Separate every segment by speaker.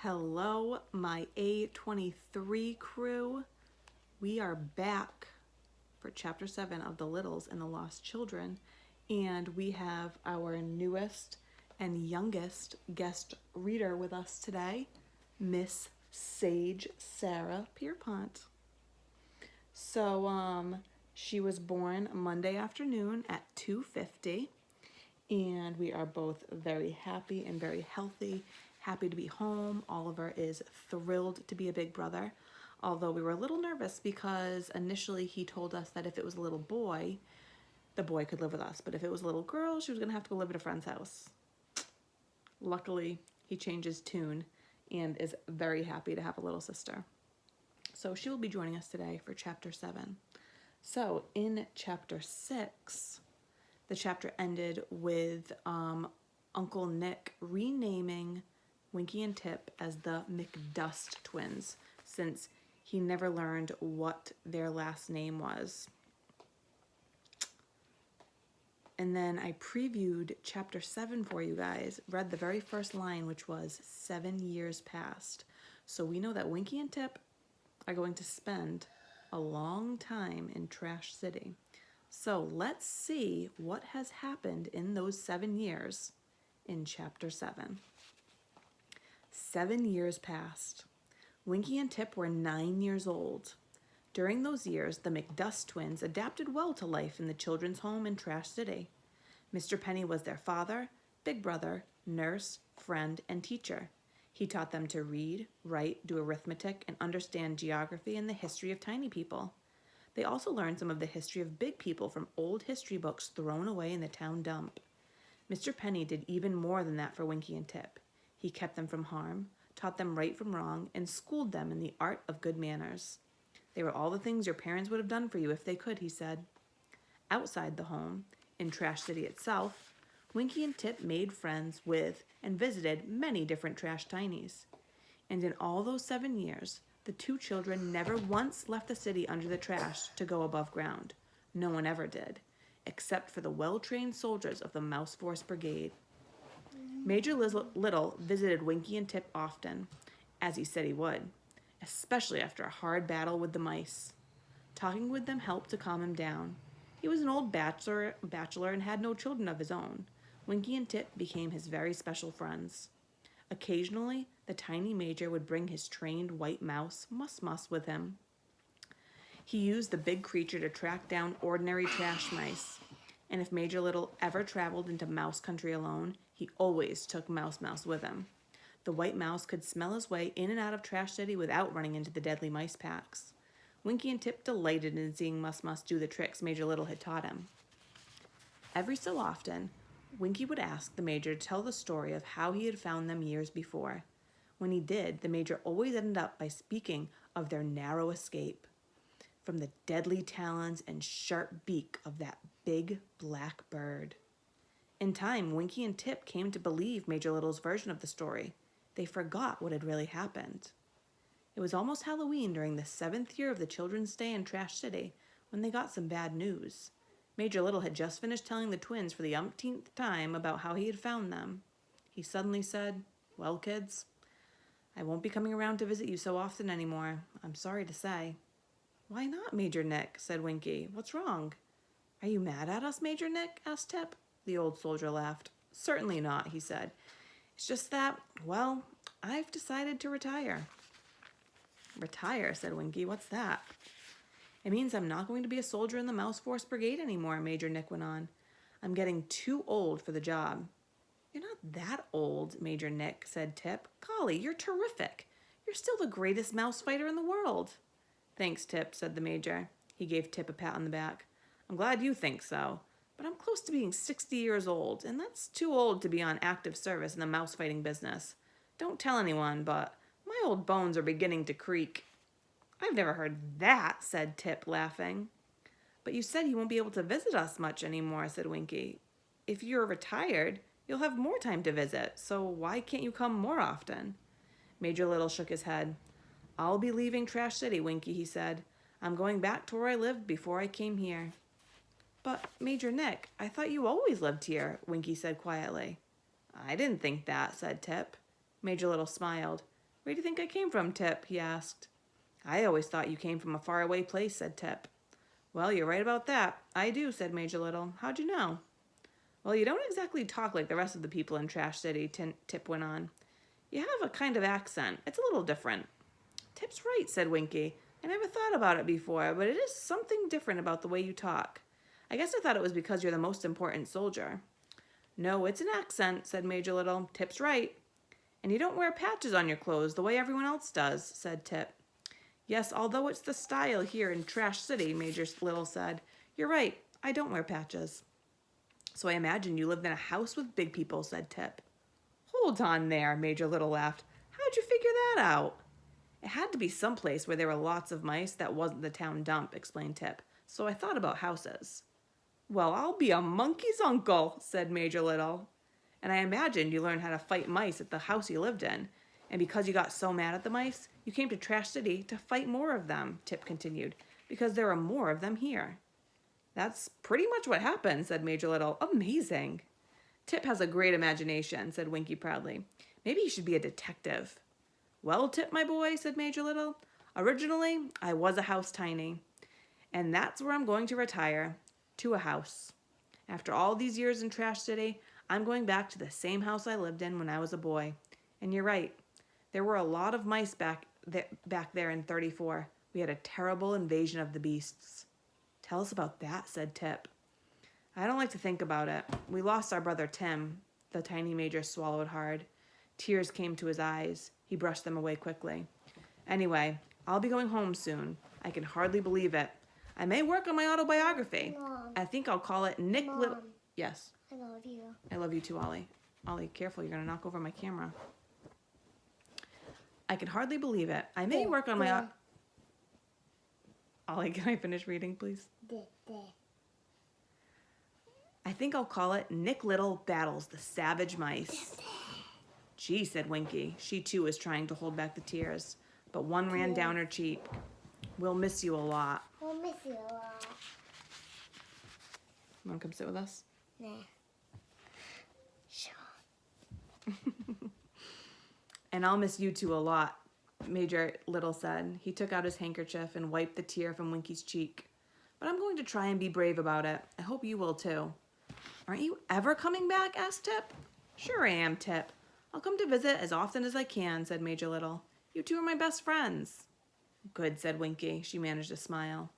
Speaker 1: Hello, my A23 crew. We are back for Chapter 7 of The Littles and the Lost Children, and we have our newest and youngest guest reader with us today, Miss Sage Sarah Pierpont. So, she was born Monday afternoon at 2:50, and we are both very happy and very healthy, happy to be home. Oliver is thrilled to be a big brother, although we were a little nervous because initially he told us that if it was a little boy, the boy could live with us, but if it was a little girl, she was going to have to go live at a friend's house. Luckily, he changed his tune and is very happy to have a little sister. So she will be joining us today for Chapter 7. So in Chapter 6, the chapter ended with Uncle Nick renaming Winky and Tip as the McDust twins, since he never learned what their last name was. And then I previewed Chapter 7 for you guys, read the very first line, which was 7 years past. So we know that Winky and Tip are going to spend a long time in Trash City. So let's see what has happened in those 7 years in Chapter 7. 7 years passed. Winky and Tip were 9 years old. During those years, the McDust twins adapted well to life in the children's home in Trash City. Mr. Penny was their father, big brother, nurse, friend, and teacher. He taught them to read, write, do arithmetic, and understand geography and the history of tiny people. They also learned some of the history of big people from old history books thrown away in the town dump. Mr. Penny did even more than that for Winky and Tip. He kept them from harm, taught them right from wrong, and schooled them in the art of good manners. They were all the things your parents would have done for you if they could, he said. Outside the home, in Trash City itself, Winky and Tip made friends with and visited many different trash tinies. And in all those 7 years, the two children never once left the city under the trash to go above ground. No one ever did, except for the well-trained soldiers of the Mouse Force Brigade. Major Little visited Winky and Tip often, as he said he would, especially after a hard battle with the mice. Talking with them helped to calm him down. He was an old bachelor and had no children of his own. Winky and Tip became his very special friends. Occasionally, the tiny Major would bring his trained white mouse, Mus, with him. He used the big creature to track down ordinary trash mice, and if Major Little ever traveled into mouse country alone, he always took Mouse with him. The white mouse could smell his way in and out of Trash City without running into the deadly mice packs. Winky and Tip delighted in seeing Mus do the tricks Major Little had taught him. Every so often, Winky would ask the Major to tell the story of how he had found them years before. When he did, the Major always ended up by speaking of their narrow escape from the deadly talons and sharp beak of that big black bird. In time, Winky and Tip came to believe Major Little's version of the story. They forgot what had really happened. It was almost Halloween during the 7th year of the children's stay in Trash City when they got some bad news. Major Little had just finished telling the twins for the umpteenth time about how he had found them. He suddenly said, "Well, kids, I won't be coming around to visit you so often anymore. I'm sorry to say." "Why not, Major Nick?" said Winky. "What's wrong?" "Are you mad at us, Major Nick?" asked Tip. The old soldier laughed. "Certainly not," he said. "It's just that, well, I've decided to retire." "Retire?" said Winky. "What's that?" "It means I'm not going to be a soldier in the Mouse Force Brigade anymore," Major Nick went on. "I'm getting too old for the job." "You're not that old, Major Nick," said Tip. "Golly, you're terrific. You're still the greatest mouse fighter in the world." "Thanks, Tip," said the Major. He gave Tip a pat on the back. "I'm glad you think so, but I'm close to being 60 years old, and that's too old to be on active service in the mouse fighting business. Don't tell anyone, but my old bones are beginning to creak." "I've never heard that," said Tip, laughing. "But you said you won't be able to visit us much anymore," said Winky. "If you're retired, you'll have more time to visit, so why can't you come more often?" Major Little shook his head. "I'll be leaving Trash City, Winky," he said. "I'm going back to where I lived before I came here." "But, Major Nick, I thought you always lived here," Winky said quietly. "I didn't think that," said Tip. Major Little smiled. Where do you think I came from, Tip? He asked. I always thought you came from a faraway place, said Tip. Well, you're right about that. I do, said Major Little. How'd you know? Well, you don't exactly talk like the rest of the people in Trash City, Tip went on. You have a kind of accent. It's a little different. Tip's right, said Winky. I never thought about it before, but it is something different about the way you talk. I guess I thought it was because you're the most important soldier. No, it's an accent, said Major Little. Tip's right. And you don't wear patches on your clothes the way everyone else does, said Tip. Yes, although it's the style here in Trash City, Major Little said. You're right, I don't wear patches. So I imagine you lived in a house with big people, said Tip. Hold on there, Major Little laughed. How'd you figure that out? It had to be someplace where there were lots of mice that wasn't the town dump, explained Tip. So I thought about houses. Well, I'll be a monkey's uncle, said Major Little. And I imagined you learned how to fight mice at the house you lived in. And because you got so mad at the mice, you came to Trash City to fight more of them, Tip continued, because there are more of them here. That's pretty much what happened, said Major Little. Amazing. Tip has a great imagination, said Winky proudly. Maybe he should be a detective. Well, Tip, my boy, said Major Little, originally I was a house tiny, and that's where I'm going to retire, to a house. After all these years in Trash City, I'm going back to the same house I lived in when I was a boy. And you're right, there were a lot of mice back there in 34. We had a terrible invasion of the beasts. Tell us about that, said Tip. I don't like to think about it. We lost our brother Tim. The tiny major swallowed hard. Tears came to his eyes. He brushed them away quickly. Anyway, I'll be going home soon. I can hardly believe it. I may work on my autobiography.
Speaker 2: Mom.
Speaker 1: I think I'll call it Nick
Speaker 2: Mom.
Speaker 1: Little. Yes.
Speaker 2: I love you.
Speaker 1: I love you too, Ollie. Ollie, careful. You're going to knock over my camera. I can hardly believe it. I may work on my... Ollie, can I finish reading, please? I think I'll call it Nick Little Battles the Savage Mice. Gee, said Winky. She too was trying to hold back the tears, but one ran down her cheek. We'll miss you a lot.
Speaker 2: We'll miss you a lot.
Speaker 1: You want to come sit with us?
Speaker 2: Nah. Sure.
Speaker 1: And I'll miss you two a lot, Major Little said. He took out his handkerchief and wiped the tear from Winky's cheek. But I'm going to try and be brave about it. I hope you will too. Aren't you ever coming back? Asked Tip. Sure I am, Tip. I'll come to visit as often as I can, said Major Little. You two are my best friends. Good, said Winky. She managed a smile.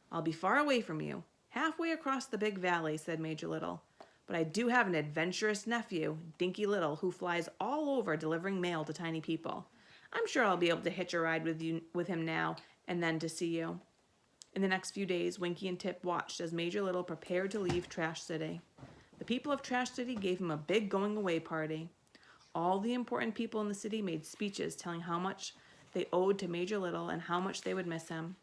Speaker 1: I'll be far away from you, halfway across the big valley, said Major Little. But I do have an adventurous nephew, Dinky Little, who flies all over delivering mail to tiny people. I'm sure I'll be able to hitch a ride with him now and then to see you. In the next few days, Winky and Tip watched as Major Little prepared to leave Trash City. The people of Trash City gave him a big going-away party. All the important people in the city made speeches telling how much they owed to Major Little and how much they would miss him.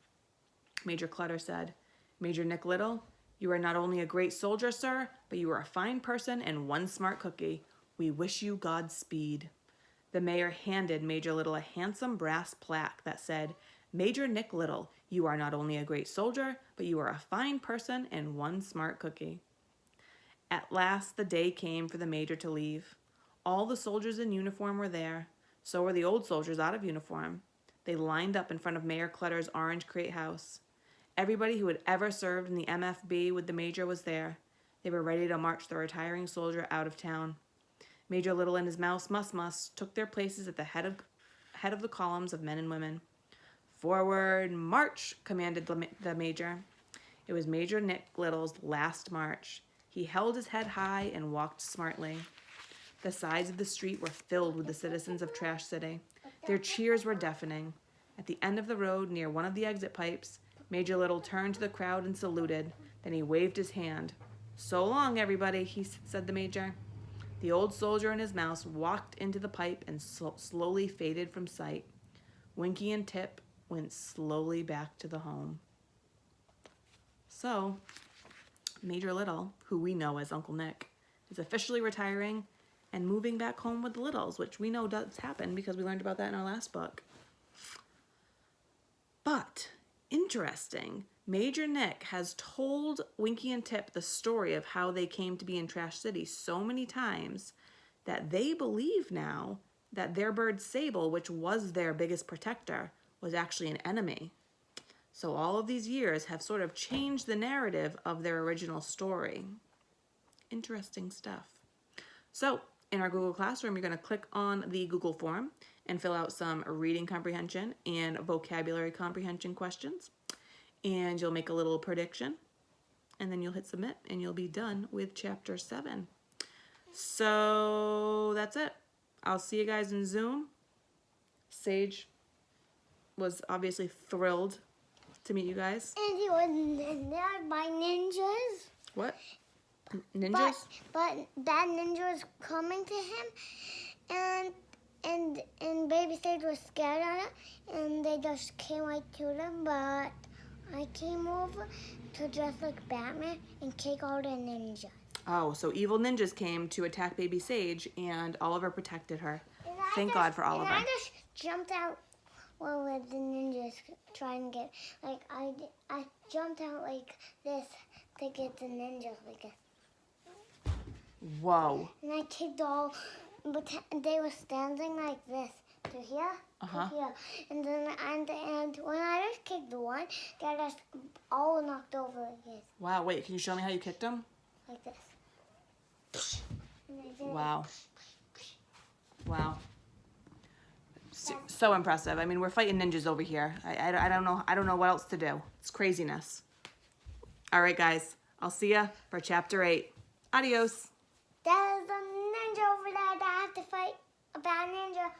Speaker 1: Major Clutter said, Major Nick Little, you are not only a great soldier, sir, but you are a fine person and one smart cookie. We wish you Godspeed. The mayor handed Major Little a handsome brass plaque that said, Major Nick Little, you are not only a great soldier, but you are a fine person and one smart cookie. At last the day came for the major to leave. All the soldiers in uniform were there. So were the old soldiers out of uniform. They lined up in front of Mayor Clutter's orange crate house. Everybody who had ever served in the MFB with the major was there. They were ready to march the retiring soldier out of town. Major Little and his mouse Mus took their places at the head of the columns of men and women. Forward, march, commanded the major. It was Major Nick Little's last march. He held his head high and walked smartly. The sides of the street were filled with the citizens of Trash City. Their cheers were deafening. At the end of the road, near one of the exit pipes, Major Little turned to the crowd and saluted. Then he waved his hand. So long, everybody, said the major. The old soldier and his mouse walked into the pipe and slowly faded from sight. Winky and Tip went slowly back to the home. So, Major Little, who we know as Uncle Nick, is officially retiring and moving back home with the Littles, which we know does happen because we learned about that in our last book. But, interesting, Major Nick has told Winky and Tip the story of how they came to be in Trash City so many times that they believe now that their bird Sable, which was their biggest protector, was actually an enemy. So all of these years have sort of changed the narrative of their original story. Interesting stuff. So in our Google Classroom, you're going to click on the Google form and fill out some reading comprehension and vocabulary comprehension questions. And you'll make a little prediction. And then you'll hit submit and you'll be done with chapter 7. So that's it. I'll see you guys in Zoom. Sage was obviously thrilled to meet you guys.
Speaker 2: And he was kidnapped by ninjas.
Speaker 1: What? Ninjas?
Speaker 2: But bad ninjas coming to him, and Baby Sage was scared of it, and they just came right to them. But I came over to dress like Batman and kick all the ninjas.
Speaker 1: Oh, so evil ninjas came to attack Baby Sage, and Oliver protected her. Thank God for Oliver.
Speaker 2: And I just jumped out while the ninjas trying to get, like, I jumped out like this to get the ninjas like this.
Speaker 1: Whoa.
Speaker 2: And I kicked all, but they were standing like this to here, to here. And then and when I just kicked the one, they just all knocked over like this.
Speaker 1: Wow, wait, can you show me how you kicked them?
Speaker 2: Like this. And I did
Speaker 1: Wow. Wow. So impressive. I mean, we're fighting ninjas over here. I don't know what else to do. It's craziness. All right, guys. I'll see ya for chapter 8. Adios.
Speaker 2: There's a ninja over there that I have to fight a bad ninja.